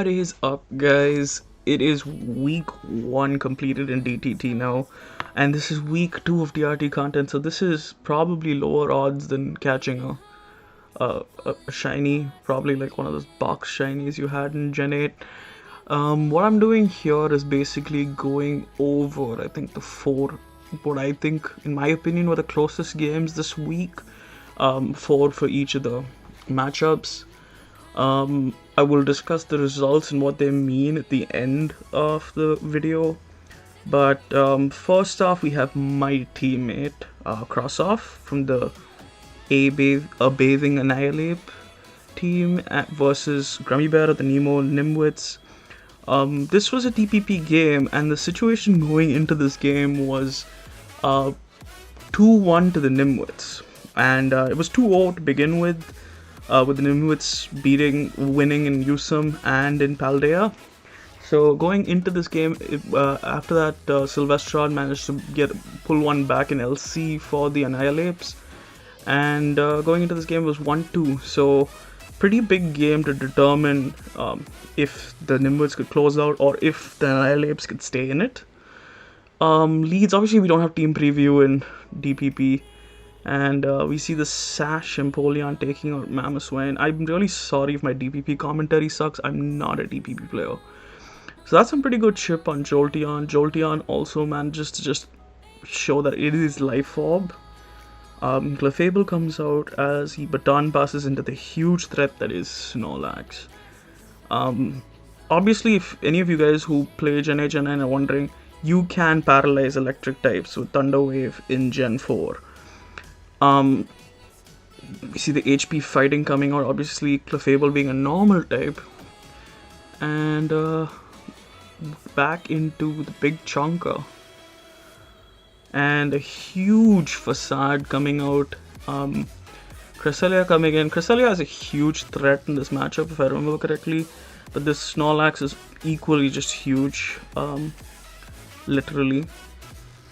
What is up, guys? It is week 1 completed in DTT now, and this is week 2 of DRT content, so this is probably lower odds than catching a shiny, probably like one of those box shinies you had in Gen 8. What I'm doing here is basically going over, I think, what I think, in my opinion, were the closest games this week, for each of the matchups. I will discuss the results and what they mean at the end of the video. But first off, we have my teammate Crossoff from the Bathing Annihilate team versus Grummy Bear of the Nemo Nimwits. This was a TPP game, and the situation going into this game was 2-1 to the Nimwits, and it was 2-0 to begin with the Nimwits winning in Usum and in Paldea. So going into this game, after that, Sylvestron managed to pull one back in LC for the Annihilapes, and going into this game was 1-2. So pretty big game to determine if the Nimwits could close out or if the Annihilapes could stay in it. Leads, obviously we don't have team preview in DPP. And we see the Sash Empoleon taking out Mamoswine. I'm really sorry if my DPP commentary sucks. I'm not a DPP player. So that's some pretty good chip on Jolteon. Jolteon also manages to just show that it is Life Orb. Clefable comes out as he baton passes into the huge threat that is Snorlax. Obviously, if any of you guys who play Gen 8, Gen 9 are wondering, you can paralyze electric types with Thunder Wave in Gen 4. We see the HP fighting coming out, obviously Clefable being a normal type. And back into the big chunker. And a huge Facade coming out. Cresselia coming in. Cresselia is a huge threat in this matchup, if I remember correctly. But this Snorlax is equally just huge, literally.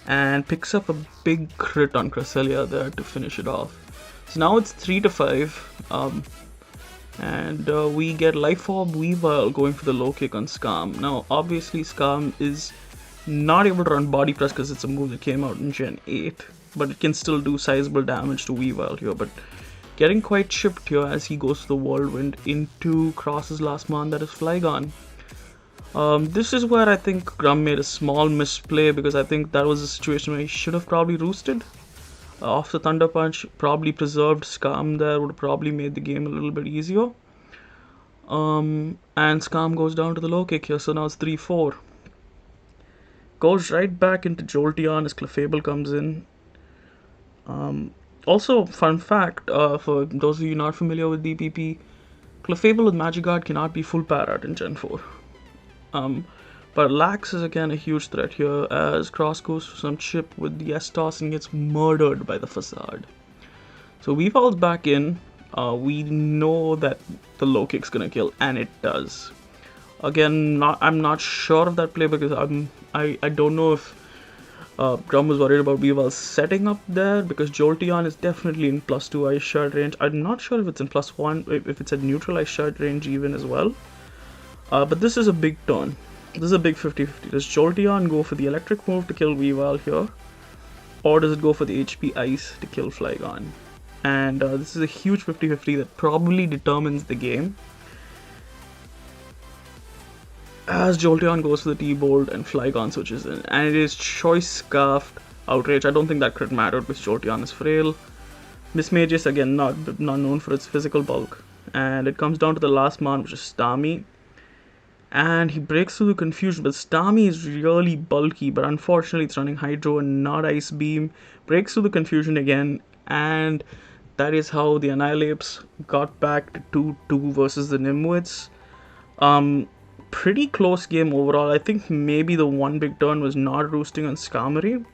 And picks up a big crit on Cresselia there to finish it off. So now it's 3-5, and we get Life Orb Weavile going for the low kick on Scam. Now obviously Scam is not able to run Body Press because it's a move that came out in Gen 8, but it can still do sizable damage to Weavile here, but getting quite chipped here as he goes to the Whirlwind into Cross's last mon, that is Flygon. This is where I think Grum made a small misplay, because I think that was a situation where he should have probably roosted off the Thunder Punch, probably preserved Scam there, would have probably made the game a little bit easier. And Scam goes down to the low kick here, so now it's 3-4. Goes right back into Jolteon as Clefable comes in. Also, fun fact, for those of you not familiar with DPP, Clefable with Magic Guard cannot be full parad in Gen 4. But Lax is again a huge threat here as Cross goes for some chip with the S-Toss and gets murdered by the Facade. So Weavile's back in. We know that the low kick's gonna kill, and it does. Again, I'm not sure of that play because I don't know if Grum was worried about Weavile setting up there, because Jolteon is definitely in +2 Ice Shard range. I'm not sure if it's in +1, if it's at neutral Ice Shard range even as well. But this is a big turn. This is a big 50-50. Does Jolteon go for the electric move to kill Weavile here? Or does it go for the HP Ice to kill Flygon? And this is a huge 50-50 that probably determines the game. As Jolteon goes for the T-Bolt and Flygon switches in. And it is Choice Scarfed Outrage. I don't think that crit mattered because Jolteon is frail. Mismagius, again, not known for its physical bulk. And it comes down to the last mon, which is Starmie. And he breaks through the confusion, but Starmie is really bulky, but unfortunately it's running Hydro and not Ice Beam. Breaks through the confusion again, and that is how the Annihilapes got back to 2-2 versus the Nimwits. Pretty close game overall. I think maybe the one big turn was not roosting on Skarmory,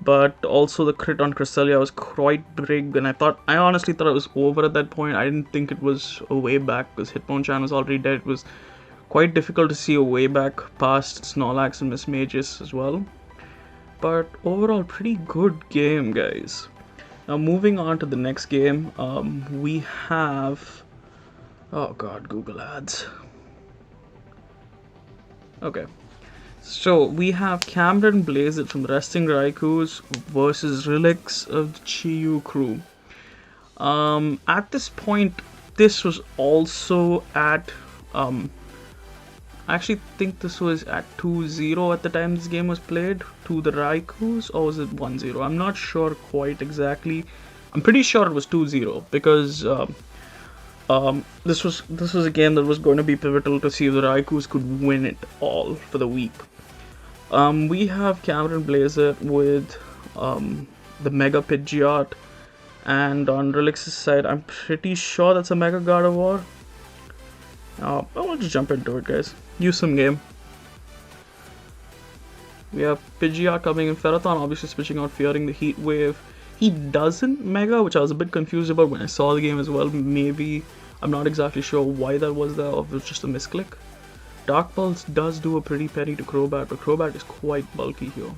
but also the crit on Cresselia was quite big, and I honestly thought it was over at that point. I didn't think it was a way back because Hitmonchan was already dead. It was quite difficult to see a way back past Snorlax and Mismagius as well. But overall, pretty good game, guys. Now moving on to the next game, we have... oh god, Google Ads. Okay. So we have Cameron Blazed from the Resting Raikus versus Relix of the Chiyu crew. At this point, this was also at I actually think this was at 2-0 at the time this game was played to the Raikus, or was it 1-0? I'm not sure quite exactly. I'm pretty sure it was 2-0 because this was a game that was going to be pivotal to see if the Raikus could win it all for the week. We have Cameron Blazer with the Mega Pidgeot, and on Relix's side, I'm pretty sure that's a Mega Gardevoir. I'll just jump into it, guys. Use some game. We have Pidgeot coming in, Ferrothorn obviously switching out, fearing the Heat Wave. He doesn't Mega, which I was a bit confused about when I saw the game as well. Maybe, I'm not exactly sure why that was there, or if it was just a misclick. Dark Pulse does do a pretty penny to Crobat, but Crobat is quite bulky here.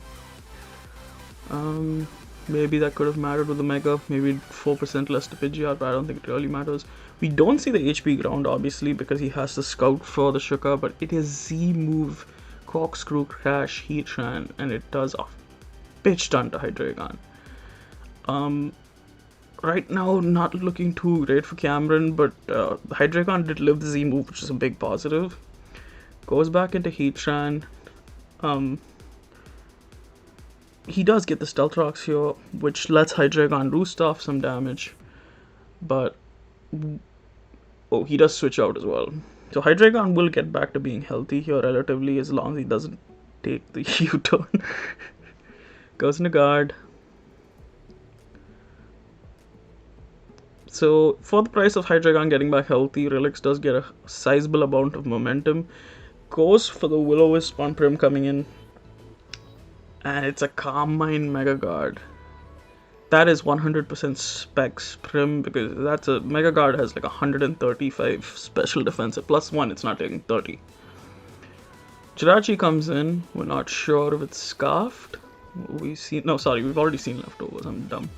Maybe that could have mattered with the Mega, maybe 4% less to Pidgeot, but I don't think it really matters. We don't see the HP ground, obviously, because he has to scout for the Shuka, but it is Z-move, Corkscrew, Crash, Heatran, and it does a bitch ton to Hydreigon. Right now, not looking too great for Cameron, but Hydreigon did live the Z-move, which is a big positive. Goes back into Heatran. He does get the Stealth Rocks here, which lets Hydreigon roost off some damage. But oh, he does switch out as well. So Hydreigon will get back to being healthy here relatively, as long as he doesn't take the U-turn. Goes into guard. So for the price of Hydreigon getting back healthy, Relix does get a sizable amount of momentum. Goes for the Will-O-Wisp on Prim coming in. And it's a Carmine Mega Guard. That is 100% specs Prim, because that's a Mega Guard has like 135 special defense. At +1, it's not taking 30. Jirachi comes in. We're not sure if it's Scarfed. We've already seen Leftovers. I'm dumb.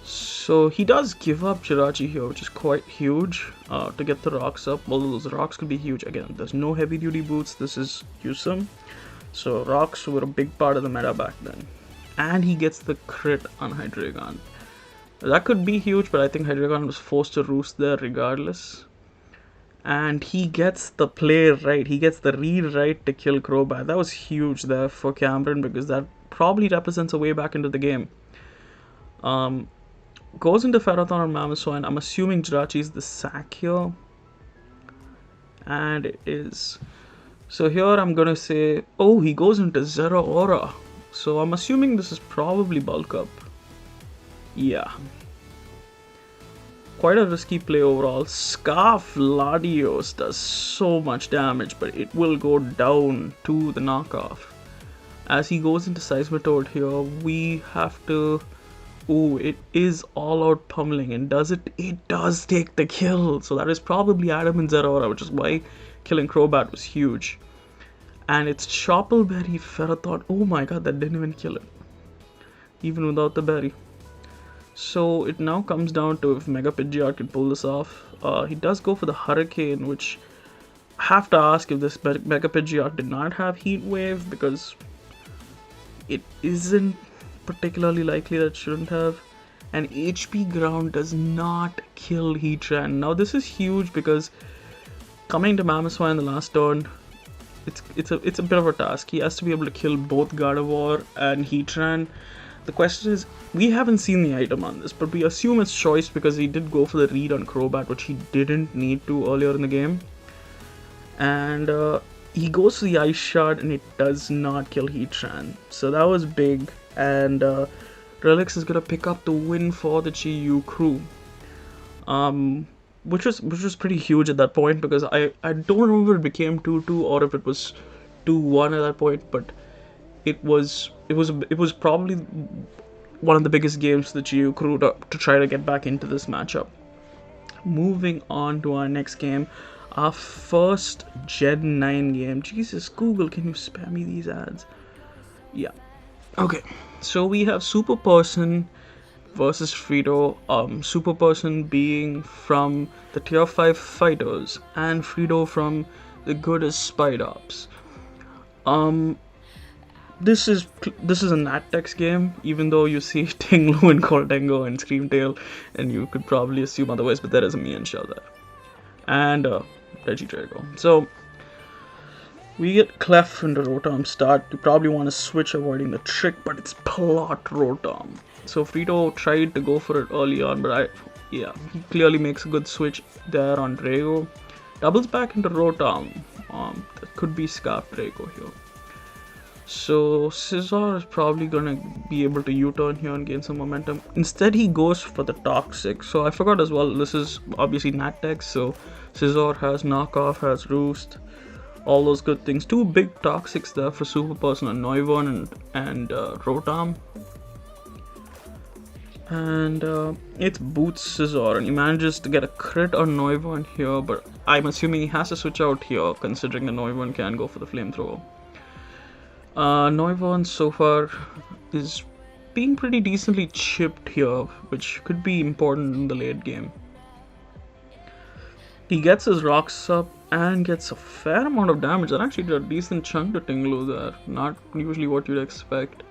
So he does give up Jirachi here, which is quite huge to get the rocks up. Although those rocks could be huge. Again, there's no heavy duty boots. This is Usum. So rocks were a big part of the meta back then. And he gets the crit on Hydreigon. That could be huge, but I think Hydreigon was forced to roost there regardless. And he gets the play right. He gets the read right to kill Crobat. That was huge there for Cameron, because that probably represents a way back into the game. Goes into Ferrothorn on Mamoswine. I'm assuming Jirachi is the sack here. And it is. So here I'm gonna say, oh, he goes into Zeraora. So I'm assuming this is probably bulk up. Yeah. Quite a risky play overall. Scarf Latios does so much damage, but it will go down to the knockoff. As he goes into Seismitoad here, we have to... Oh, it is all out pummeling, and does it? It does take the kill. So that is probably Adam and Zeraora, which is why killing Crobat was huge. And it's Choppleberry Ferrothorn. Oh my god, that didn't even kill it. Even without the berry. So it now comes down to if Mega Pidgeot can pull this off. He does go for the Hurricane, which I have to ask if this Mega Pidgeot did not have Heat Wave, because it isn't particularly likely that it shouldn't have. And HP Ground does not kill Heatran. Now this is huge, because coming to Mamoswine in the last turn, it's a bit of a task. He has to be able to kill both Gardevoir and Heatran. The question is, we haven't seen the item on this, but we assume it's choice because he did go for the read on Crobat, which he didn't need to earlier in the game. And he goes for the Ice Shard, and it does not kill Heatran. So that was big, and Relix is gonna pick up the win for the Chiyu crew. Which was pretty huge at that point, because I don't remember if it became 2-2 or if it was 2-1 at that point, but it was probably one of the biggest games for the Chiyu crew to try to get back into this matchup. Moving on to our next game, our first Gen 9 game. Jesus, Google, can you spare me these ads? Yeah. Okay, so we have Super Person versus Frito, Super Person being from the Tier 5 Fighters, and Frito from the good as Spidops. Um, this is a Nattex game, even though you see Tinglu and Goldengo and Screamtail, and you could probably assume otherwise, but there is a Mienshao there. And Regidrago. So we get Clef into Rotom start. You probably want to switch avoiding the trick, but it's plot Rotom. So Frito tried to go for it early on, but he clearly makes a good switch there on Drago. Doubles back into Rotom. That could be Scarf Drago here. So Scizor is probably gonna be able to U-turn here and gain some momentum. Instead, he goes for the Toxic. So I forgot as well, this is obviously Nattex, so Scizor has Knockoff, has Roost, all those good things. Two big Toxics there for Super Person on Noivern and Rotom. And it boots Scizor, and he manages to get a crit on Noivern here, but I'm assuming he has to switch out here, considering the Noivern can go for the Flamethrower. Noivern so far is being pretty decently chipped here, which could be important in the late game. He gets his rocks up and gets a fair amount of damage. That actually did a decent chunk to Tinglu there, not usually what you'd expect.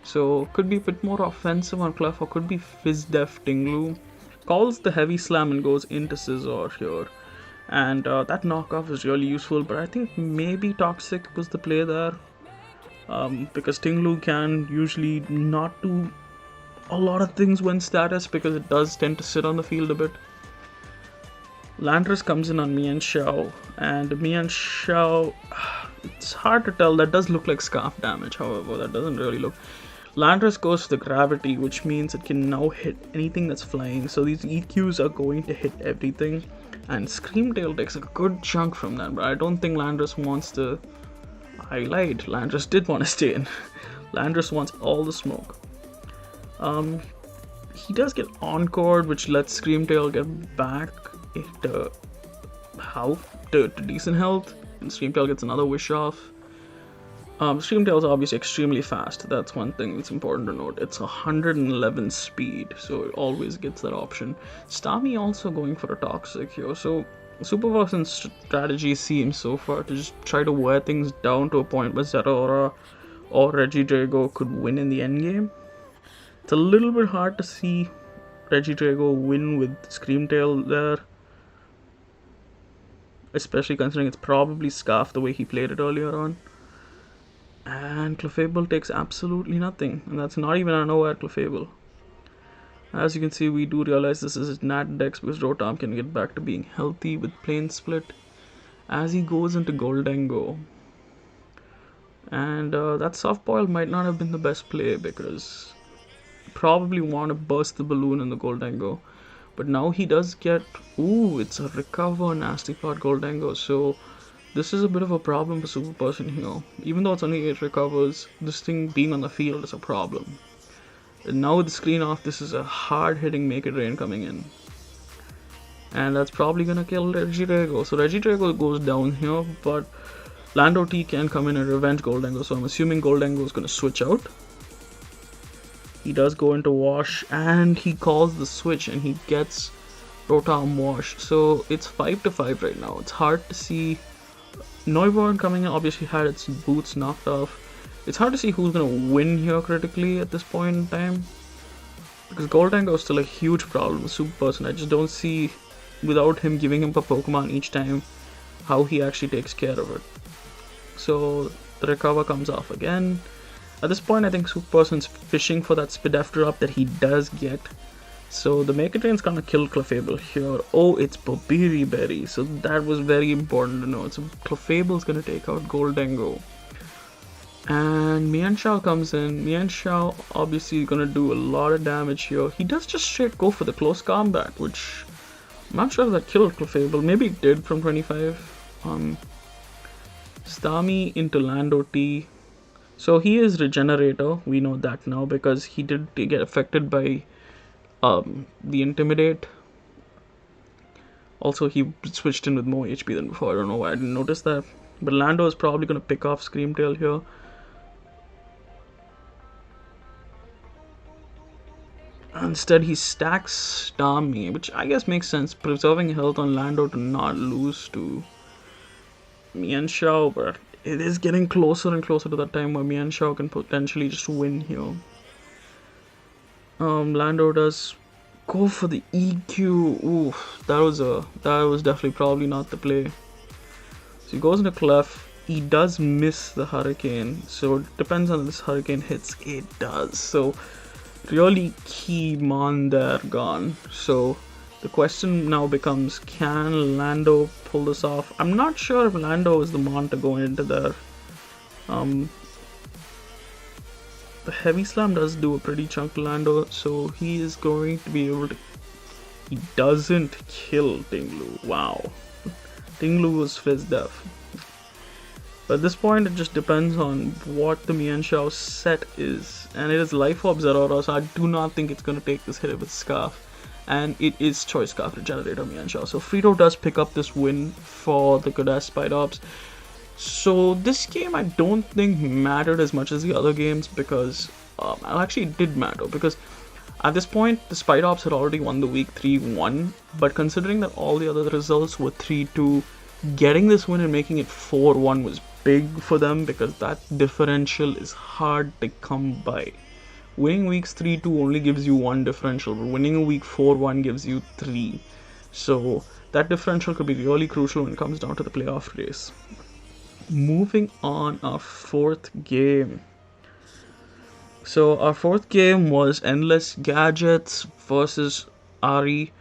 So could be a bit more offensive on Clef, or could be Fizz Def Tinglu. Calls the heavy slam and goes into Scizor here. And that knockoff is really useful, but I think maybe Toxic was the play there. Because Tinglu can usually not do a lot of things when status, because it does tend to sit on the field a bit. Landorus comes in on Mienshao, and Mienshao, it's hard to tell. That does look like Scarf damage, however, that doesn't really look. Landorus goes to the Gravity, which means it can now hit anything that's flying, so these EQs are going to hit everything, and Screamtail takes a good chunk from that, but I don't think Landorus wants to. I lied. Landorus did want to stay in. Landorus wants all the smoke. He does get Encored, which lets Screamtail get back to decent health, and Screamtail gets another wish off. Screamtail is obviously extremely fast. That's one thing that's important to note. It's 111 speed, so it always gets that option. Starmie also going for a Toxic here, so Super Person's strategy seems so far to just try to wear things down to a point where Zeraora or Regidrago could win in the endgame. It's a little bit hard to see Regidrago win with Screamtail there, especially considering it's probably Scarf the way he played it earlier on. And Clefable takes absolutely nothing, and that's not even an OR Clefable. As you can see, we do realize this is Natdex, because Rotom can get back to being healthy with Plane Split as he goes into Goldengo. And that Soft Boil might not have been the best play, because you probably want to burst the balloon in the Goldengo. But now he does get... Ooh, it's a Recover Nasty Plot Goldengo, so this is a bit of a problem for Super Person here. Even though it's only 8 recovers, this thing being on the field is a problem. And now with the screen off, this is a hard-hitting Make It Rain coming in. And that's probably gonna kill Regidrago. So Regidrago goes down here, but Lando T can come in and revenge Goldengo, so I'm assuming Goldengo is gonna switch out. He does go into Wash, and he calls the switch, and he gets Rotom Wash. So it's 5-5 right now. It's hard to see. Noivern coming in obviously had its boots knocked off. It's hard to see who's gonna win here critically at this point in time, because Goldengo is still a huge problem with Super Person. I just don't see, without him giving him a Pokemon each time, how he actually takes care of it. So the Recover comes off again. At this point, I think Super Person's fishing for that Spidef drop that he does get. So the Make It Rain's gonna kill Clefable here. Oh, it's Babiri Berry, so that was very important to know. So Clefable's gonna take out Goldengo. And Mienshao comes in. Mienshao obviously gonna do a lot of damage here. He does just straight go for the close combat, which I'm not sure if that killed Clefable. Maybe it did from 25. Starmie into Lando T. So he is Regenerator. We know that now because he did get affected by the Intimidate. Also, he switched in with more HP than before. I don't know why I didn't notice that. But Lando is probably gonna pick off Screamtail here. Instead, he stacks Starmie, which I guess makes sense, preserving health on Lando to not lose to Mienshao, but it is getting closer and closer to that time where Mian Shao can potentially just win here. Lando does go for the EQ. Oof, that was definitely probably not the play. So he goes into Clef. He does miss the Hurricane, so it depends on if this Hurricane hits. It does. So really key Mon there gone. So the question now becomes, can Lando pull this off? I'm not sure if Lando is the Mon to go into there. The Heavy Slam does do a pretty chunk to Lando, so he is going to be able to... He doesn't kill Ting Lu. Wow. Ting Lu was Fizz Def. But at this point, it just depends on what the Mian Shao set is. And it is Life Orb Zeraora, so I do not think it's going to take this hit with Scarf. And it is Choice Scarf Regenerator Mian Shao. So Frito does pick up this win for the Godash Spider Ops. So this game I don't think mattered as much as the other games because actually it did matter because at this point the Spider Ops had already won the week 3-1, but considering that all the other results were 3-2, getting this win and making it 4-1 was big for them because that differential is hard to come by. Winning weeks 3-2 only gives you 1 differential, but winning a week 4-1 gives you 3. So that differential could be really crucial when it comes down to the playoff race. Moving on, our fourth game. So our fourth game was Endless Gadgets versus Ari.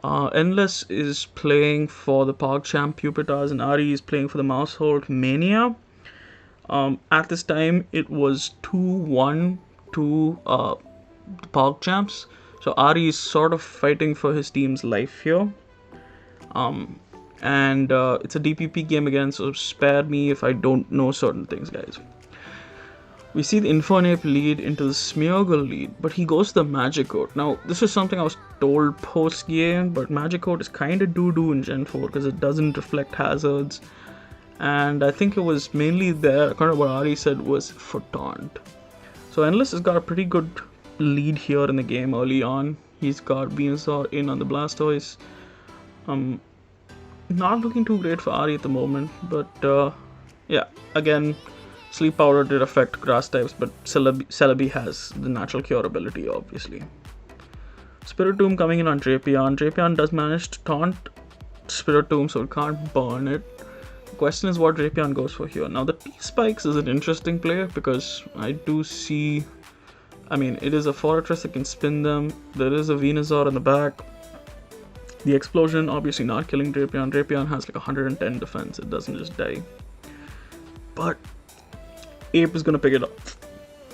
Endless is playing for the PogChamp Pupitas and Ari is playing for the Mousehold Mania. At this time, it was 2-1 to the PogChamps. So Ari is sort of fighting for his team's life here. And it's a DPP game again, so spare me if I don't know certain things, guys. We see the Infernape lead into the Smeargle lead, but he goes to the Magikarp. Now, this is something I was told post-game, but Magikarp is kind of doo-doo in Gen 4 because it doesn't reflect hazards. And I think it was mainly there, according to what Ari said, was for Taunt. So Endless has got a pretty good lead here in the game early on. He's got Venusaur in on the Blastoise. Not looking too great for Ari at the moment, but yeah, again, Sleep Powder did affect grass types, but Celebi has the natural cure ability, obviously. Spiritomb coming in on Drapion. Drapion does manage to taunt Spiritomb, so it can't burn it. The question is what Drapion goes for here. Now, the T-Spikes is an interesting play because I do see... I mean, it is a Fortress that can spin them. There is a Venusaur in the back. The Explosion, obviously not killing Drapion. Drapion has like 110 defense. It doesn't just die. But Ape is going to pick it up.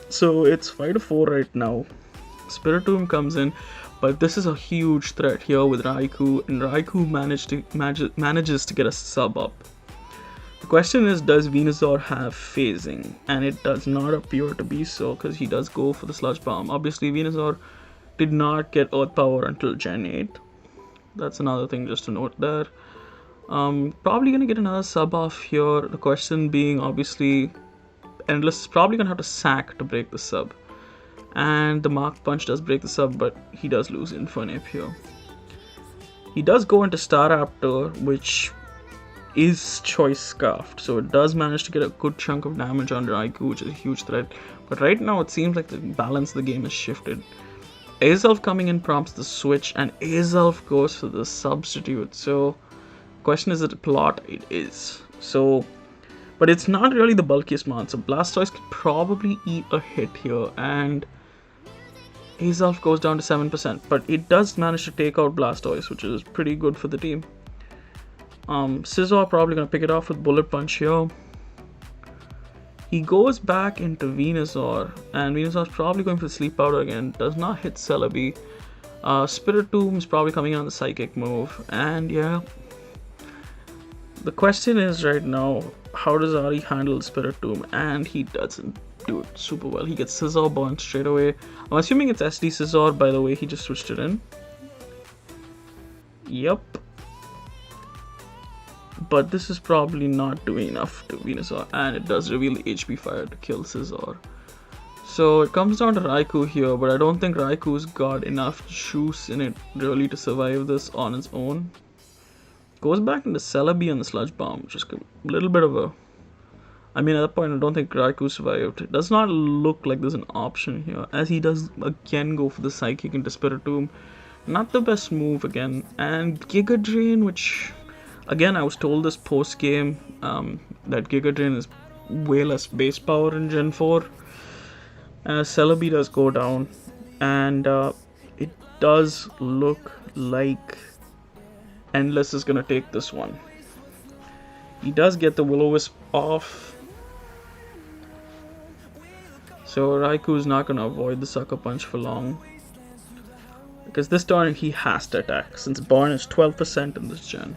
So it's 5-4 right now. Spiritomb comes in, but this is a huge threat here with Raikou, and Raikou manages to get a sub up. The question is, does Venusaur have phasing? And it does not appear to be so, because he does go for the Sludge Bomb. Obviously, Venusaur did not get Earth Power until Gen 8. That's another thing just to note there. Probably going to get another sub off here. The question being, obviously, Endless is probably going to have to sack to break the sub. And the Mach Punch does break the sub, but he does lose Infernape here. He does go into Staraptor, which is Choice Scarfed. So it does manage to get a good chunk of damage on Raikou, which is a huge threat. But right now it seems like the balance of the game has shifted. Azelf coming in prompts the switch, and Azelf goes for the substitute. So, question is it a plot? It is. So, but it's not really the bulkiest mon. So Blastoise could probably eat a hit here, and Azelf goes down to 7%. But it does manage to take out Blastoise, which is pretty good for the team. Scizor probably gonna pick it off with Bullet Punch here. He goes back into Venusaur, and Venusaur's probably going for the Sleep Powder again. Does not hit Celebi. Spiritomb is probably coming in on the Psychic move, and yeah. The question is right now, how does Ari handle Spiritomb? And he doesn't do it super well. He gets Scizor burnt straight away. I'm assuming it's SD Scizor, by the way, he just switched it in. Yep. But this is probably not doing enough to Venusaur, and it does reveal the HP Fire to kill Scizor. So it comes down to Raikou here, but I don't think Raikou's got enough juice in it really to survive this on its own. Goes back into Celebi on the Sludge Bomb, which is a little bit of a... I mean, at that point, I don't think Raikou survived. It does not look like there's an option here, as he does again go for the Psychic into Spiritomb. Not the best move again. And Giga Drain, which, again, I was told this post-game that Giga Drain is way less base power in Gen 4. Celebi does go down, and it does look like Endless is gonna take this one. He does get the Will-O-Wisp off, so Raikou is not gonna avoid the Sucker Punch for long, because this turn he has to attack since Burn is 12% in this gen.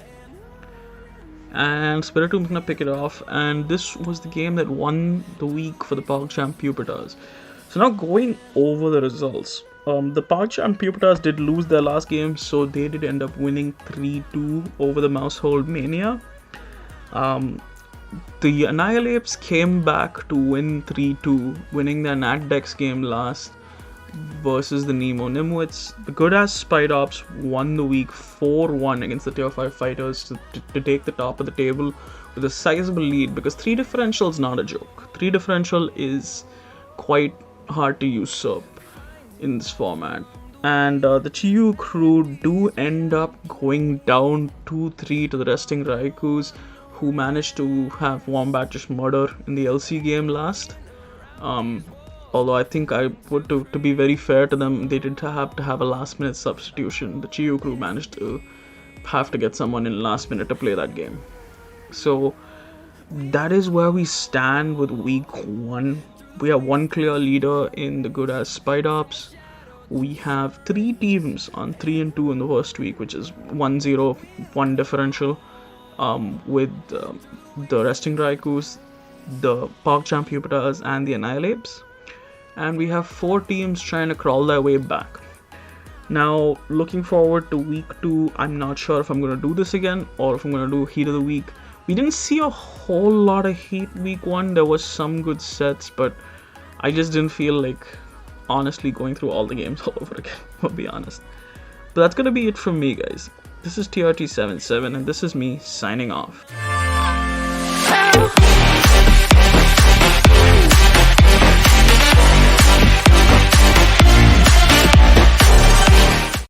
And Spiritomb's gonna pick it off, and this was the game that won the week for the PogChamp Pupitas. So now going over the results, the PogChamp Pupitas did lose their last game, so they did end up winning 3-2 over the Mousehold Mania. The Annihilapes came back to win 3-2, winning their Nat Dex game last versus the Nemo Nimwits. The good-ass Spidops won the week 4-1 against the Tier 5 fighters to take the top of the table with a sizable lead, because 3 differential is not a joke. 3 differential is quite hard to usurp in this format. And the Chiyu crew do end up going down 2-3 to the resting Raikous, who managed to have Wombat just murder in the LC game last. Although I think I would, to be very fair to them, they did have to have a last minute substitution. The Chiyu crew managed to have to get someone in last minute to play that game. So that is where we stand with week 1. We have one clear leader in the good-ass Spidops. We have 3 teams on 3-2 in the first week, which is 1-0, 1 differential, with the resting Raikous, the PogChamp Pupitas, and the Annihilapes. And we have 4 teams trying to crawl their way back. Now, looking forward to week 2, I'm not sure if I'm going to do this again or if I'm going to do Heat of the Week. We didn't see a whole lot of Heat week 1. There was some good sets, but I just didn't feel like honestly going through all the games all over again, I'll be honest. But that's going to be it from me, guys. This is TRT77, and this is me signing off.